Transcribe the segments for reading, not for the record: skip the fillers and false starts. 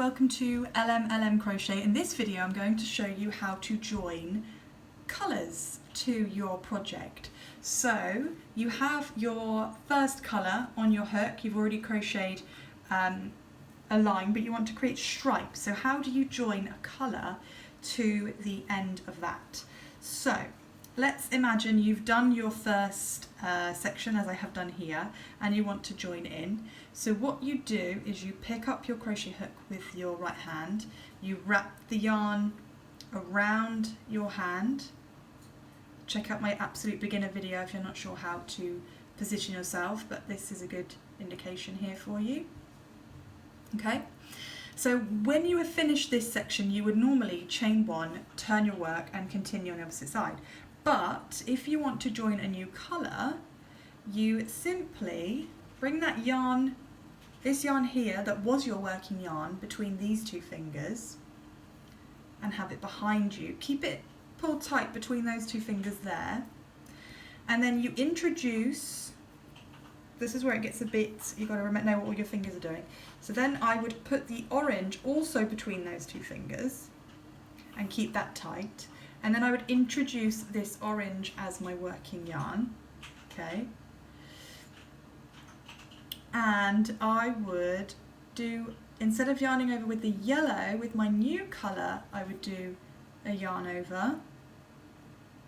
welcome to LM Crochet. In this video I'm going to show you how to join colours to your project. So you have your first colour on your hook, you've already crocheted a line, but you want to create stripes. So how do you join a colour to the end of that? So let's imagine you've done your first section, as I have done here, and you want to join in. So what you do is you pick up your crochet hook with your right hand, you wrap the yarn around your hand. Check out my absolute beginner video if you're not sure how to position yourself, but this is a good indication here for you. Okay, so when you have finished this section, you would normally chain one, turn your work and continue on the opposite side. But if you want to join a new colour, you simply bring that yarn, this yarn here that was your working yarn, between these two fingers and have it behind you. Keep it pulled tight between those two fingers there, and then you introduce, this is where it gets a bit, you've got to know what all your fingers are doing. So then I would put the orange also between those two fingers and keep that tight. And then I would introduce this orange as my working yarn, okay? And I would do, instead of yarning over with the yellow, with my new colour, I would do a yarn over.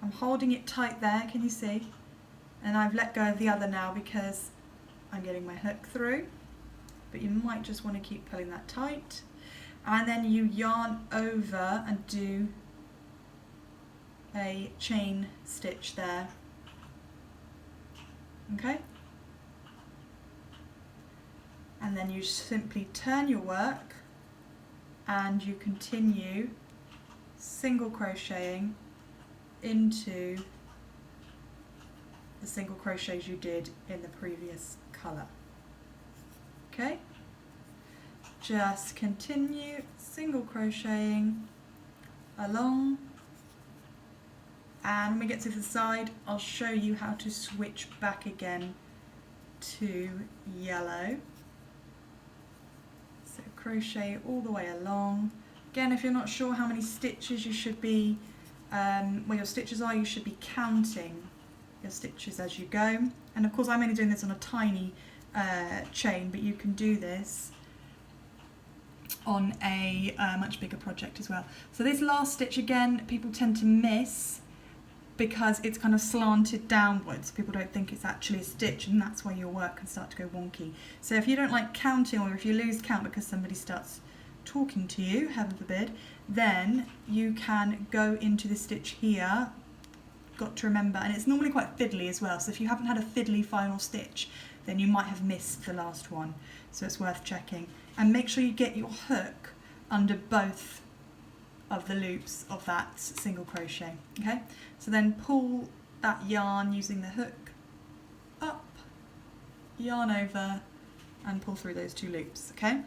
I'm holding it tight there, can you see? And I've let go of the other now because I'm getting my hook through, but you might just want to keep pulling that tight. And then you yarn over and do a chain stitch there, okay? And then you simply turn your work and you continue single crocheting into the single crochets you did in the previous colour, okay? Just continue single crocheting along. And when we get to the side, I'll show you how to switch back again to yellow. So crochet all the way along. Again, if you're not sure how many stitches you should be, where your stitches are, you should be counting your stitches as you go. And of course I'm only doing this on a tiny chain, but you can do this on a much bigger project as well. So this last stitch, again, people tend to miss because it's kind of slanted downwards. People don't think it's actually a stitch, and that's where your work can start to go wonky. So if you don't like counting, or if you lose count because somebody starts talking to you, heaven forbid, then you can go into the stitch here. Got to remember, and it's normally quite fiddly as well, so if you haven't had a fiddly final stitch, then you might have missed the last one, so it's worth checking. And make sure you get your hook under both of the loops of that single crochet, okay? So then pull that yarn using the hook up, yarn over, and pull through those two loops, okay?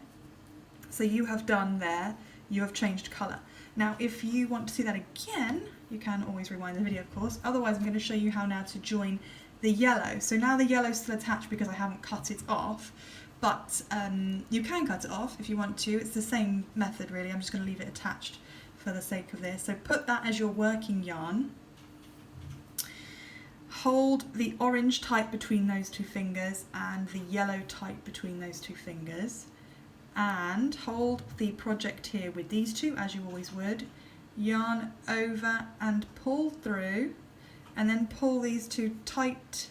So you have done there, you have changed colour. Now if you want to see that again, you can always rewind the video, of course. Otherwise I'm going to show you how now to join the yellow. So now the yellow's still attached because I haven't cut it off, but you can cut it off if you want to. It's the same method really, I'm just going to leave it attached for the sake of this. So put that as your working yarn. Hold the orange tight between those two fingers and the yellow tight between those two fingers. And hold the project here with these two, as you always would. Yarn over and pull through, and then pull these two tight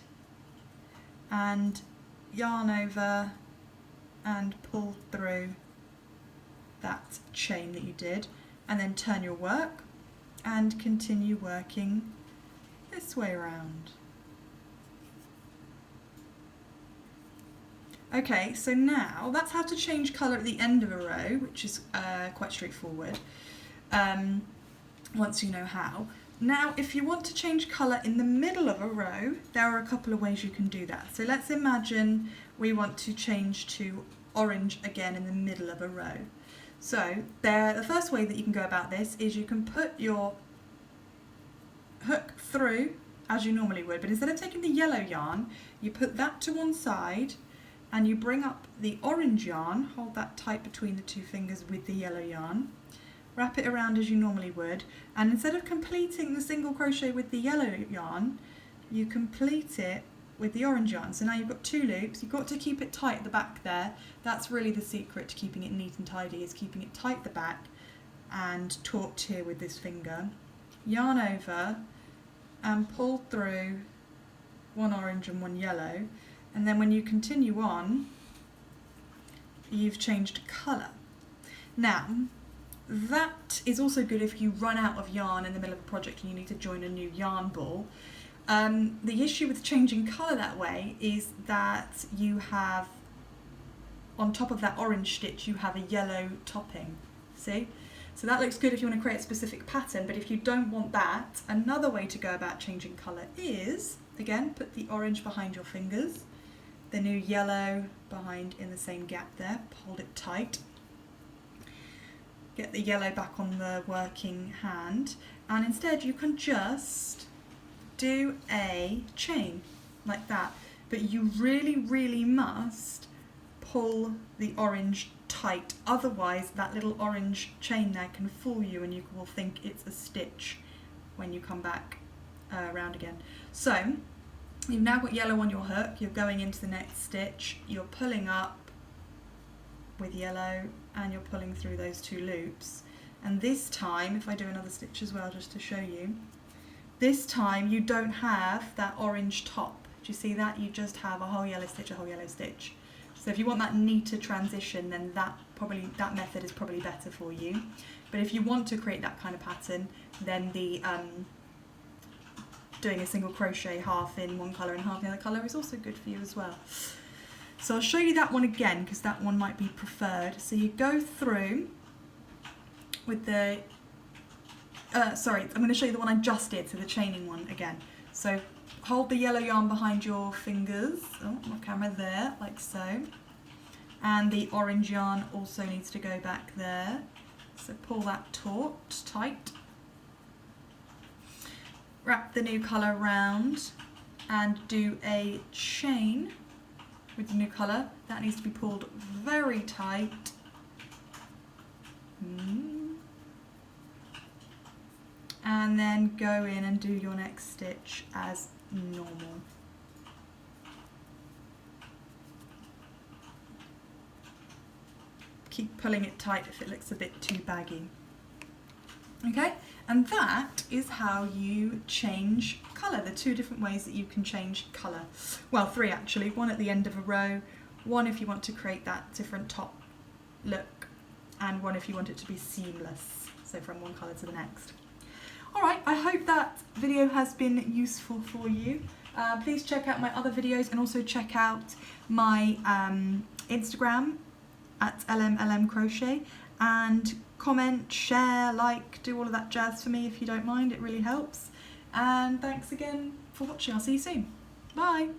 and yarn over and pull through that chain that you did, and then turn your work and continue working this way around. Okay, so now that's how to change colour at the end of a row, which is quite straightforward once you know how. Now if you want to change colour in the middle of a row, there are a couple of ways you can do that. So let's imagine we want to change to orange again in the middle of a row. So the first way that you can go about this is you can put your hook through as you normally would, but instead of taking the yellow yarn, you put that to one side, and you bring up the orange yarn, hold that tight between the two fingers with the yellow yarn, wrap it around as you normally would, and instead of completing the single crochet with the yellow yarn, you complete it with the orange yarn. So now you've got 2 loops. You've got to keep it tight at the back there. That's really the secret to keeping it neat and tidy, is keeping it tight at the back and taut here with this finger. Yarn over and pull through 1 orange and 1 yellow, and then when you continue on, you've changed colour. Now, that is also good if you run out of yarn in the middle of a project and you need to join a new yarn ball. The issue with changing colour that way is that you have, on top of that orange stitch, you have a yellow topping, see? So that looks good if you want to create a specific pattern, but if you don't want that, another way to go about changing colour is, again, put the orange behind your fingers, the new yellow behind in the same gap there, hold it tight, get the yellow back on the working hand, and instead you can just do a chain like that, but you really must pull the orange tight, otherwise that little orange chain there can fool you and you will think it's a stitch when you come back around again. So you've now got yellow on your hook, you're going into the next stitch, you're pulling up with yellow and you're pulling through those 2 loops, and this time, if I do another stitch as well just to show you, this time you don't have that orange top. Do you see that? You just have a whole yellow stitch, a whole yellow stitch. So if you want that neater transition, then that method is probably better for you. But if you want to create that kind of pattern, then the doing a single crochet half in one colour and half in the other colour is also good for you as well. So I'll show you that one again because that one might be preferred. So you go through with the, sorry, I'm going to show you the one I just did, so the chaining one again. So hold the yellow yarn behind your fingers, oh, my camera there, like so. And the orange yarn also needs to go back there. So pull that taut, tight. Wrap the new colour round and do a chain with the new colour. That needs to be pulled very tight. And then go in and do your next stitch as normal. Keep pulling it tight if it looks a bit too baggy. Okay, and that is how you change colour, the 2 different ways that you can change colour. Well, 3 actually, 1 at the end of a row, 1 if you want to create that different top look, and 1 if you want it to be seamless, so from one colour to the next. Alright, I hope that video has been useful for you. Please check out my other videos and also check out my Instagram at lmlmcrochet, and comment, share, like, do all of that jazz for me if you don't mind, it really helps. And thanks again for watching, I'll see you soon. Bye!